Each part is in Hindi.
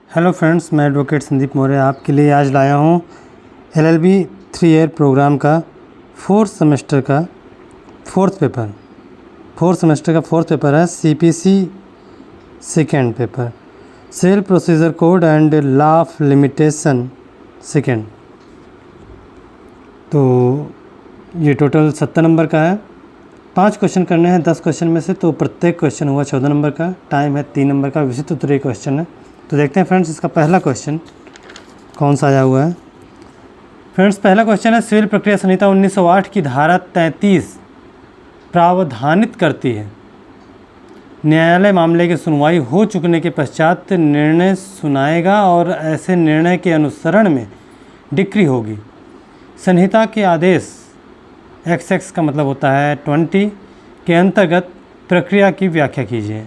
हेलो फ्रेंड्स, मैं एडवोकेट संदीप मौर्य आपके लिए आज लाया हूँ LLB 3 ईयर प्रोग्राम का फोर्थ सेमेस्टर का फोर्थ पेपर है CPC second paper, civil procedure code and law of limitation second. तो ये टोटल 70 नंबर का है। 5 क्वेश्चन करने हैं 10 क्वेश्चन में से, तो प्रत्येक क्वेश्चन हुआ 14 नंबर का। टाइम है 3 नंबर का। विशिष्ट उत्तरीय क्वेश्चन है। तो देखते हैं फ्रेंड्स, इसका पहला क्वेश्चन कौन सा आया हुआ है। फ्रेंड्स, पहला क्वेश्चन है, सिविल प्रक्रिया संहिता 1908 की धारा 33 प्रावधानित करती है, न्यायालय मामले की सुनवाई हो चुकने के पश्चात निर्णय सुनाएगा और ऐसे निर्णय के अनुसरण में डिक्री होगी। संहिता के आदेश XX का मतलब होता है 20 के अंतर्गत प्रक्रिया की व्याख्या कीजिए।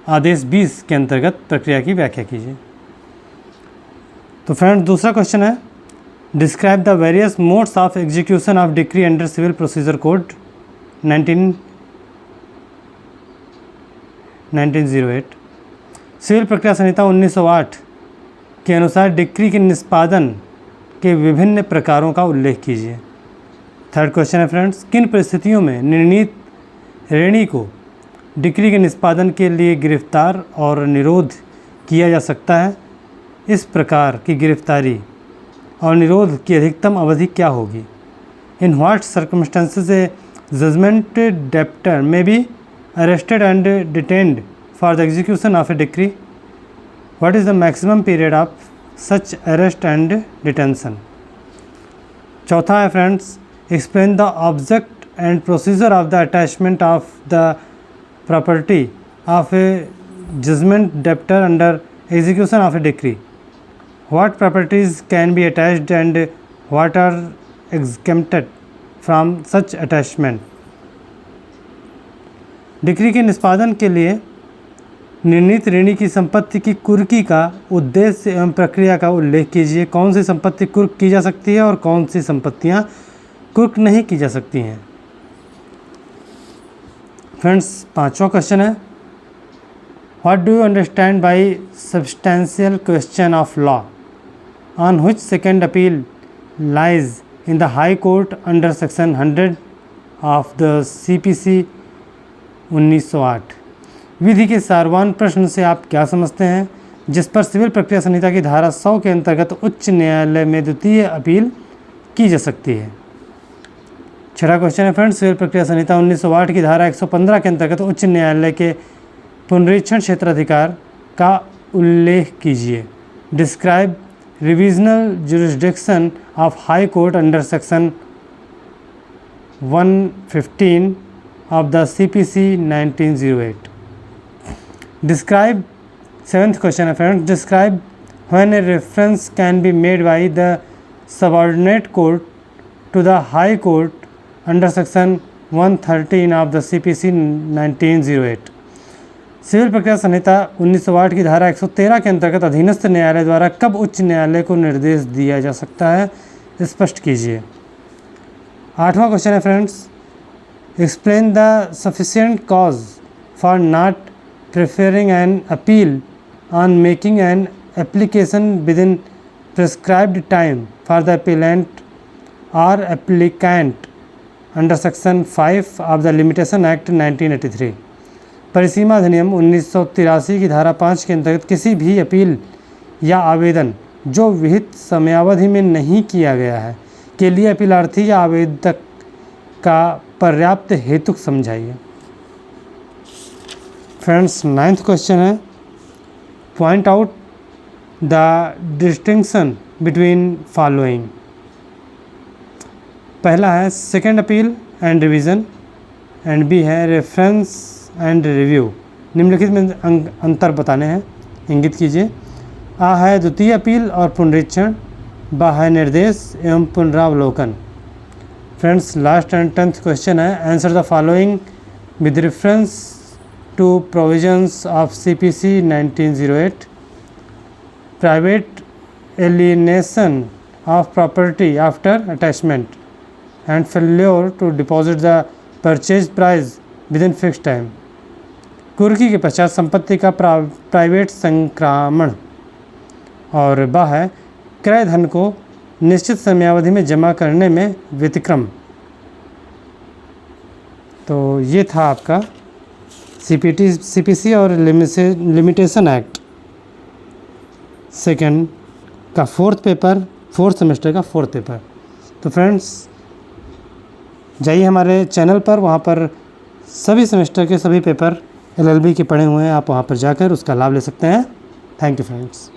आदेश 20 के अंतर्गत प्रक्रिया की व्याख्या कीजिए। तो फ्रेंड्स, दूसरा क्वेश्चन है, describe the various modes of execution of decree under civil procedure code 1908। Civil प्रक्रिया संहिता 1908 के अनुसार डिक्री के निष्पादन के विभिन्न प्रकारों का उल्लेख कीजिए। थर्ड क्वेश्चन है फ्रेंड्स, किन परिस्थितियों में निर्णीत ऋणी को डिक्री के निष्पादन के लिए गिरफ्तार और निरोध किया जा सकता है? इस प्रकार की गिरफ्तारी और निरोध की अधिकतम अवधि क्या होगी? In what circumstances a judgment debtor may be arrested and detained for the execution of a decree? What is the maximum period of such arrest and detention? चौथा है friends, explain the object and procedure of the attachment of the property of a judgment debtor under execution of a decree. What properties can be attached and what are exempted from such attachment? Decree के निष्पादन के लिए निर्णीत ऋणी की संपत्ति की कुर्की का उद्देश्य एवं प्रक्रिया का उल्लेख कीजिए। कौन सी संपत्ति कुर्क की जा सकती है और कौन सी संपत्तियां कुर्क नहीं की जा सकती हैं? फ्रेंड्स, पांचवा क्वेश्चन है, what do you understand by substantial question of law on which second appeal lies in the high court under section 100 of the CPC 1908? विधि के सारवान प्रश्न से आप क्या समझते हैं जिस पर सिविल प्रक्रिया संहिता की धारा 100 के अंतर्गत उच्च न्यायालय में द्वितीय अपील की जा सकती है? छठा क्वेश्चन है फ्रेंड्स, सिविल प्रक्रिया संहिता 1908 की धारा 115 के अंतर्गत उच्च न्यायालय के पुनरीक्षण क्षेत्राधिकार का उल्लेख कीजिए। Describe revisional jurisdiction of high court under section 115 of the CPC 1908। Describe, seventh question है friends, describe when a reference can be made by the subordinate court to the high court under section 113 of the CPC 1908। Civil प्रक्रिया संहिता 1908 की धारा 113 के अंतर्गत अधीनस्थ न्यायालय द्वारा कब उच्च न्यायालय को निर्देश दिया जा सकता है? स्पष्ट कीजिए। आठवां क्वेश्चन है friends, explain the sufficient cause for not preferring an appeal on making an application within prescribed time for the appellant और applicant under section 5 of the limitation act 1983। परिसीमा अधिनियम 1983 की धारा 5 के अंतर्गत किसी भी अपील या आवेदन जो विहित समयावधि में नहीं किया गया है के लिए अपीलार्थी या आवेदक का पर्याप्त हेतु समझाइए। फ्रेंड्स, नाइन्थ क्वेश्चन है, point out the distinction between following. पहला है second appeal and revision and B है रेफरेंस एंड रिव्यू। निम्नलिखित में अंतर बताने हैं, इंगित कीजिए। आ है द्वितीय अपील और पुनरीक्षण, बा है निर्देश एवं पुनरावलोकन। Friends, last and 10th question है, answer the following with reference to provisions of CPC 1908। Private alienation of property after attachment and failure to deposit the purchase price within fixed time। कुर्की के पश्चात संपत्ति का प्राइवेट संक्रामण। और ब है क्रय धन को निश्चित समयावधि में जमा करने में व्यतिक्रम। तो ये था आपका सीपीसी और लिमिटेशन एक्ट सेकंड का फोर्थ सेमेस्टर का फोर्थ पेपर। तो फ्रेंड्स जाइए हमारे चैनल पर, वहाँ पर सभी सेमेस्टर के सभी पेपर LLB के पढ़े हुए हैं, आप वहाँ पर जाकर उसका लाभ ले सकते हैं। Thank you friends.